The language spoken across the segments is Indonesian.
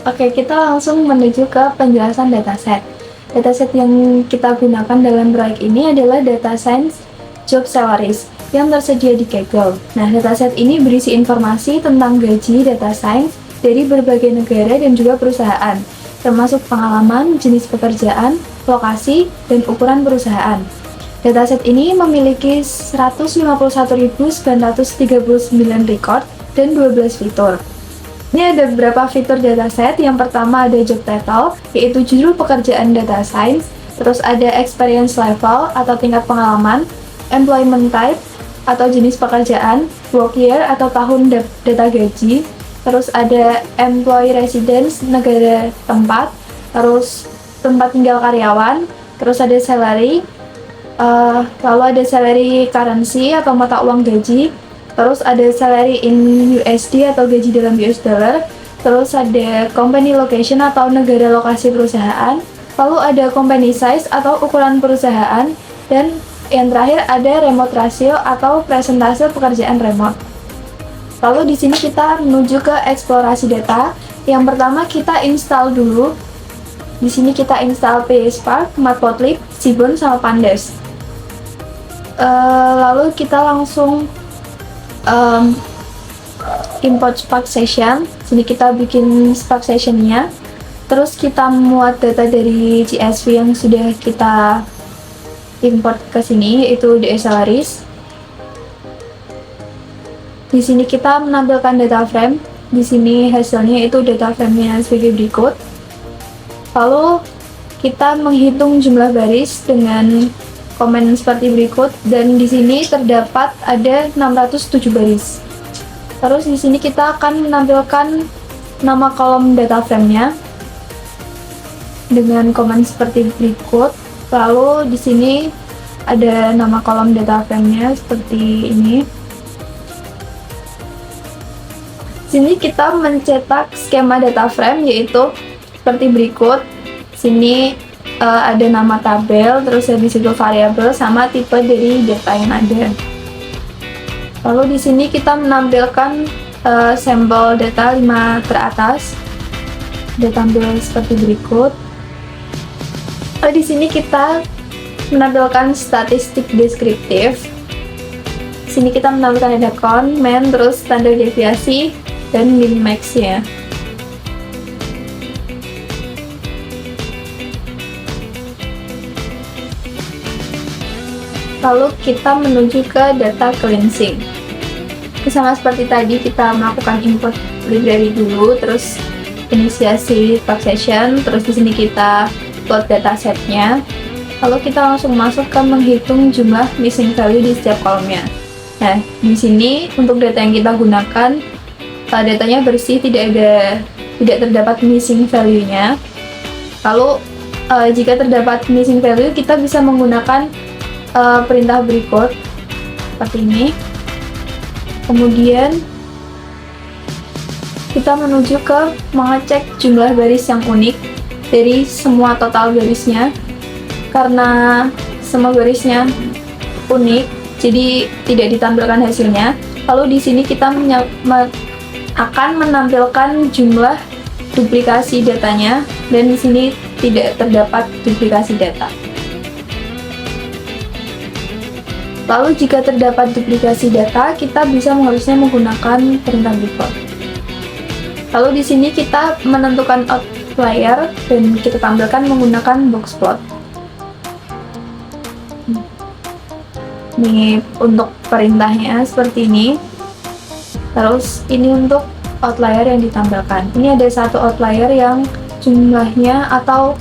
Oke, kita langsung menuju ke penjelasan dataset. Dataset yang kita gunakan dalam proyek ini adalah Data Science Job Salaries yang tersedia di Kaggle. Nah, dataset ini berisi informasi tentang gaji data science dari berbagai negara dan juga perusahaan, termasuk pengalaman, jenis pekerjaan, lokasi, dan ukuran perusahaan. Dataset ini memiliki 151.939 record dan 12 fitur. Ini ada beberapa fitur dataset. Yang pertama ada job title, yaitu judul pekerjaan data science. Terus ada experience level atau tingkat pengalaman, employment type atau jenis pekerjaan, work year atau tahun data gaji. Terus ada employee residence, negara tempat, terus tempat tinggal karyawan. Terus ada salary, lalu ada salary currency atau mata uang gaji. Terus ada salary in USD atau gaji dalam US dollar. Terus ada company location atau negara lokasi perusahaan. Lalu ada company size atau ukuran perusahaan. Dan yang terakhir ada remote ratio atau presentase pekerjaan remote. Lalu di sini kita menuju ke eksplorasi data. Yang pertama kita install dulu. Di sini kita install PySpark, Matplotlib, Seaborn, sama Pandas. Lalu kita langsung import Spark Session. Sini kita bikin Spark Session-nya. Terus kita muat data dari CSV yang sudah kita import ke sini, yaitu DE Salaries. Di sini kita menampilkan data frame. Di sini hasilnya itu data frame-nya sebagai berikut. Lalu kita menghitung jumlah baris dengan komen seperti berikut, dan di sini terdapat ada 607 baris. Terus di sini kita akan menampilkan nama kolom data frame-nya dengan komen seperti berikut. Lalu di sini ada nama kolom data frame-nya seperti ini. Sini kita mencetak skema data frame, yaitu seperti berikut. Sini ada nama tabel, terus habis itu variabel sama tipe dari data yang ada. Lalu di sini kita menampilkan sampel data 5 teratas. Ditampil seperti berikut. Lalu di sini kita menampilkan statistik deskriptif. Sini kita menampilkan ada count, mean, terus standar deviasi dan min max-nya. Lalu kita menuju ke data cleansing. Sama seperti tadi, kita melakukan import library dulu, terus inisiasi Spark Session, terus di sini kita plot datasetnya. Lalu kita langsung masuk ke menghitung jumlah missing value di setiap kolomnya. Nah, di sini untuk data yang kita gunakan, datanya bersih, tidak terdapat missing value-nya. Lalu jika terdapat missing value, kita bisa menggunakan perintah berikut seperti ini. Kemudian kita menuju ke mengecek jumlah baris yang unik dari semua total barisnya. Karena semua barisnya unik, jadi tidak ditampilkan hasilnya. Lalu di sini kita akan menampilkan jumlah duplikasi datanya, dan di sini tidak terdapat duplikasi data. Lalu jika terdapat duplikasi data, kita bisa mengurusnya menggunakan perintah berikut. Lalu di sini kita menentukan outlier dan kita tampilkan menggunakan box plot. Ini untuk perintahnya seperti ini. Terus ini untuk outlier yang ditampilkan. Ini ada satu outlier yang jumlahnya atau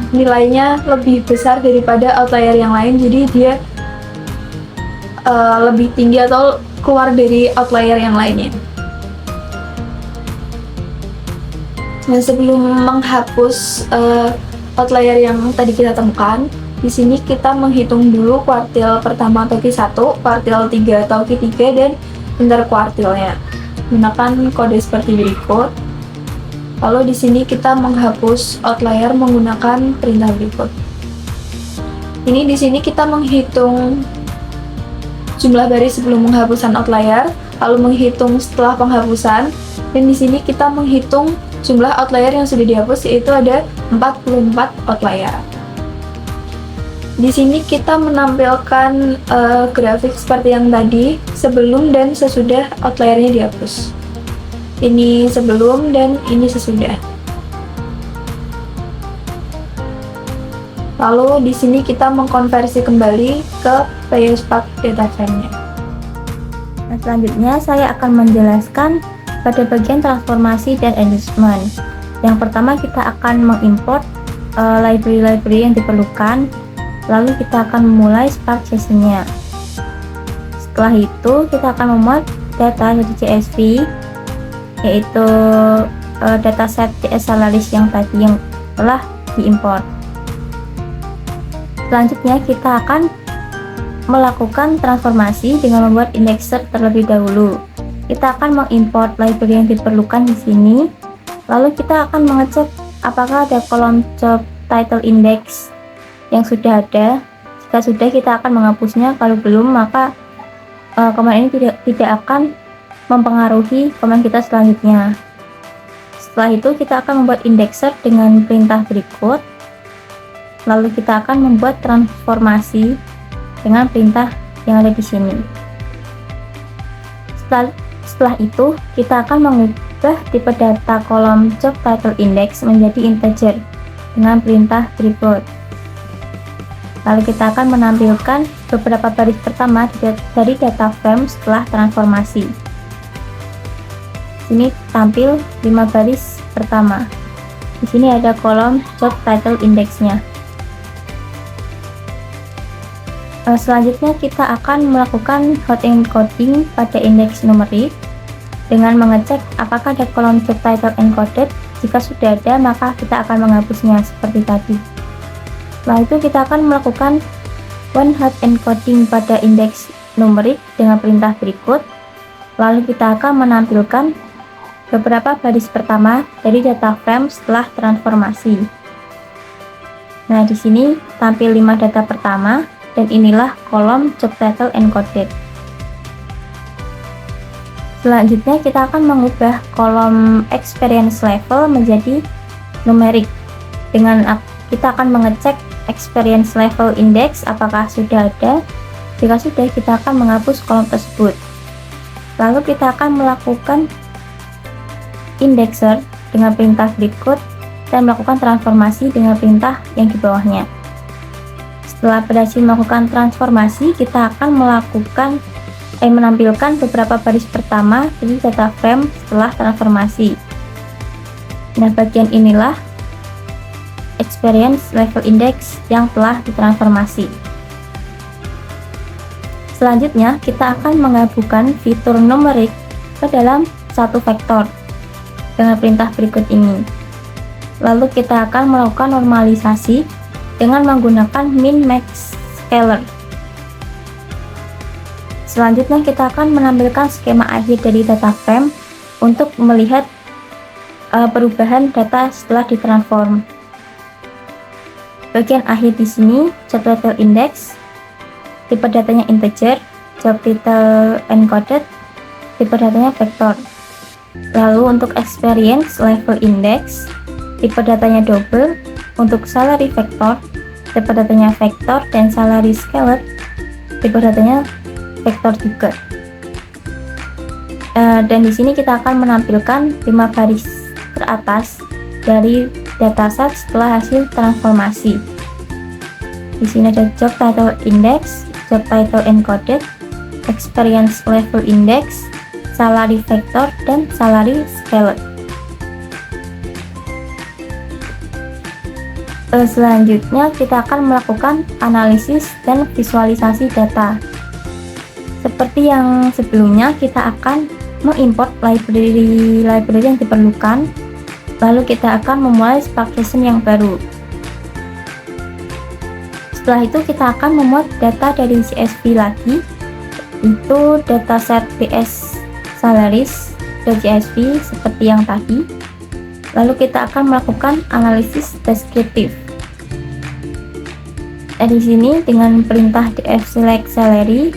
nilainya lebih besar daripada outlier yang lain, jadi dia lebih tinggi atau keluar dari outlier yang lainnya. Nah, sebelum menghapus outlier yang tadi kita temukan, di sini kita menghitung dulu kuartil pertama atau Q1, kuartil 3 atau Q3, dan interkuartilnya. Gunakan kode seperti berikut. Lalu di sini kita menghapus outlier menggunakan perintah berikut. Ini di sini kita menghitung jumlah baris sebelum penghapusan outlier. lalu menghitung setelah penghapusan, dan di sini kita menghitung jumlah outlier yang sudah dihapus, yaitu ada 44 outlier. Di sini kita menampilkan grafik seperti yang tadi, sebelum dan sesudah outliernya dihapus. Ini sebelum dan ini sesudah. Lalu di sini kita mengkonversi kembali ke PySpark data frame-nya. Nah, selanjutnya saya akan menjelaskan pada bagian transformasi dan adjustment. Yang pertama kita akan mengimport library-library yang diperlukan, lalu kita akan memulai Spark session-nya. Setelah itu kita akan memuat data dari CSV, yaitu dataset CS Salaries yang tadi yang telah diimport. Selanjutnya kita akan melakukan transformasi dengan membuat indexer terlebih dahulu. Kita akan mengimport library yang diperlukan di sini, lalu kita akan mengecek apakah ada kolom job title index yang sudah ada. Jika sudah, kita akan menghapusnya. Kalau belum, maka command ini tidak akan mempengaruhi command kita selanjutnya. Setelah itu kita akan membuat indexer dengan perintah berikut. Lalu kita akan membuat transformasi dengan perintah yang ada di sini. Setelah itu kita akan mengubah tipe data kolom job title index menjadi integer dengan perintah berikut. Lalu kita akan menampilkan beberapa baris pertama dari data frame setelah transformasi. Sini tampil 5 baris pertama. Di sini ada kolom job title indexnya. Selanjutnya kita akan melakukan hot encoding pada indeks numerik dengan mengecek apakah ada kolom job title encoded. Jika sudah ada, maka kita akan menghapusnya seperti tadi. Setelah itu kita akan melakukan one hot encoding pada indeks numerik dengan perintah berikut. Lalu kita akan menampilkan beberapa baris pertama dari data frame setelah transformasi. Nah, di sini tampil 5 data pertama. Dan inilah kolom job title encoded. Selanjutnya kita akan mengubah kolom experience level menjadi numerik. Dengan kita akan mengecek experience level index apakah sudah ada. Jika sudah, kita akan menghapus kolom tersebut. Lalu kita akan melakukan indexer dengan perintah berikut dan melakukan transformasi dengan perintah yang di bawahnya. Setelah berhasil melakukan transformasi, kita akan menampilkan beberapa baris pertama dari data frame setelah transformasi. Nah, bagian inilah experience level index yang telah ditransformasi. Selanjutnya, kita akan menggabungkan fitur numerik ke dalam satu vektor dengan perintah berikut ini. Lalu kita akan melakukan normalisasi dengan menggunakan min-max scalar. Selanjutnya kita akan menampilkan skema akhir dari data frame untuk melihat perubahan data setelah ditransform. Bagian akhir di sini job title index, tipe datanya integer, job title encoded, tipe datanya vektor. Lalu untuk experience level index, tipe datanya double. Untuk salary vektor, tipe datanya vektor, dan salary scalar, tipe datanya vektor juga. Dan di sini kita akan menampilkan 5 baris teratas dari dataset setelah hasil transformasi. Di sini ada job title index, job title encoded, experience level index, salary vektor, dan salary scalar. Selanjutnya kita akan melakukan analisis dan visualisasi data. Seperti yang sebelumnya, kita akan mengimport library yang diperlukan, lalu kita akan memulai Spark session yang baru. Setelah itu kita akan memuat data dari CSV lagi, itu dataset PS Salaries.csv seperti yang tadi. Lalu kita akan melakukan analisis deskriptif. Di sini dengan perintah df select salary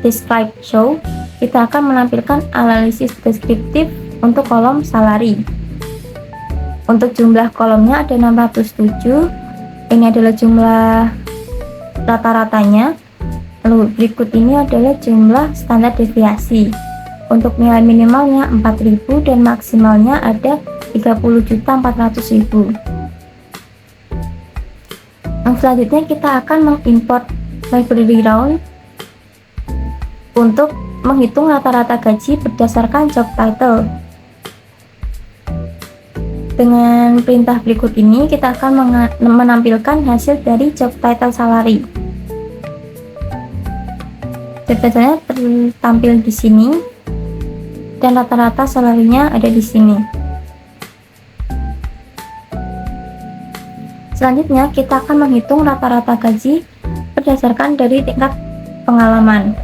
describe show, kita akan menampilkan analisis deskriptif untuk kolom salary. Untuk jumlah kolomnya ada 607. Ini adalah jumlah rata-ratanya. Lalu berikut ini adalah jumlah standar deviasi. Untuk nilai minimalnya 4.000 dan maksimalnya ada 30.400.000. Yang selanjutnya kita akan mengimport library round untuk menghitung rata-rata gaji berdasarkan job title. Dengan perintah berikut ini kita akan menampilkan hasil dari job title salary. Job title-nya tertampil di sini dan rata-rata salary-nya ada di sini. Selanjutnya kita akan menghitung rata-rata gaji berdasarkan dari tingkat pengalaman.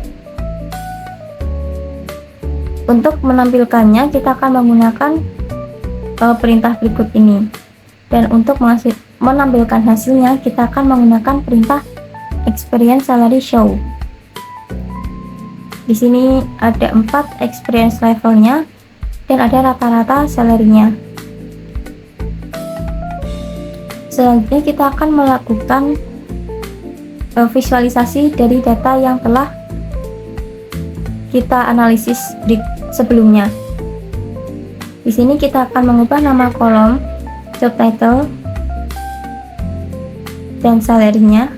Untuk menampilkannya kita akan menggunakan perintah berikut ini, dan untuk menampilkan hasilnya kita akan menggunakan perintah experience salary show. Di sini ada 4 experience levelnya dan ada rata-rata salary-nya. Selanjutnya kita akan melakukan visualisasi dari data yang telah kita analisis sebelumnya. Di sini kita akan mengubah nama kolom, job title, dan salary-nya,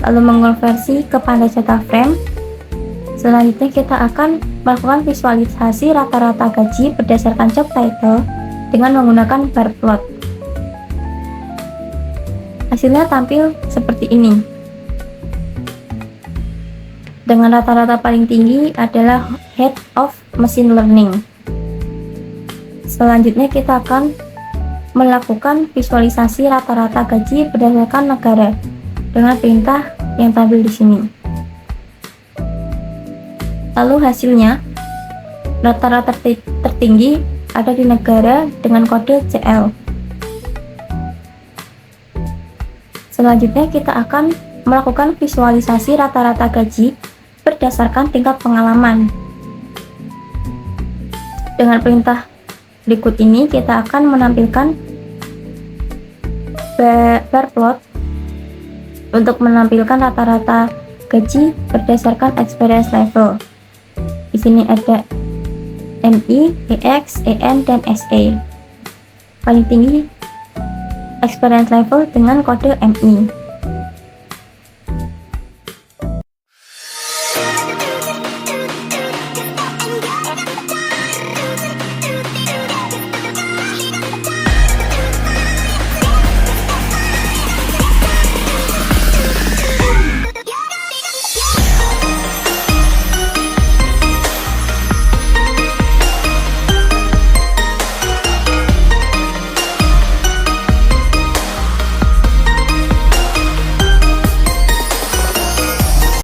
lalu mengonversi kepada data frame. Selanjutnya kita akan melakukan visualisasi rata-rata gaji berdasarkan job title dengan menggunakan bar plot. Hasilnya tampil seperti ini. Dengan rata-rata paling tinggi adalah Head of Machine Learning. Selanjutnya kita akan melakukan visualisasi rata-rata gaji berdasarkan negara dengan perintah yang tampil di sini. Lalu hasilnya, rata-rata tertinggi ada di negara dengan kode CL. Selanjutnya kita akan melakukan visualisasi rata-rata gaji berdasarkan tingkat pengalaman. Dengan perintah berikut ini kita akan menampilkan bar plot untuk menampilkan rata-rata gaji berdasarkan experience level. Di sini ada MI, EX, EN, dan SE. Paling tinggi experience level dengan kode MI.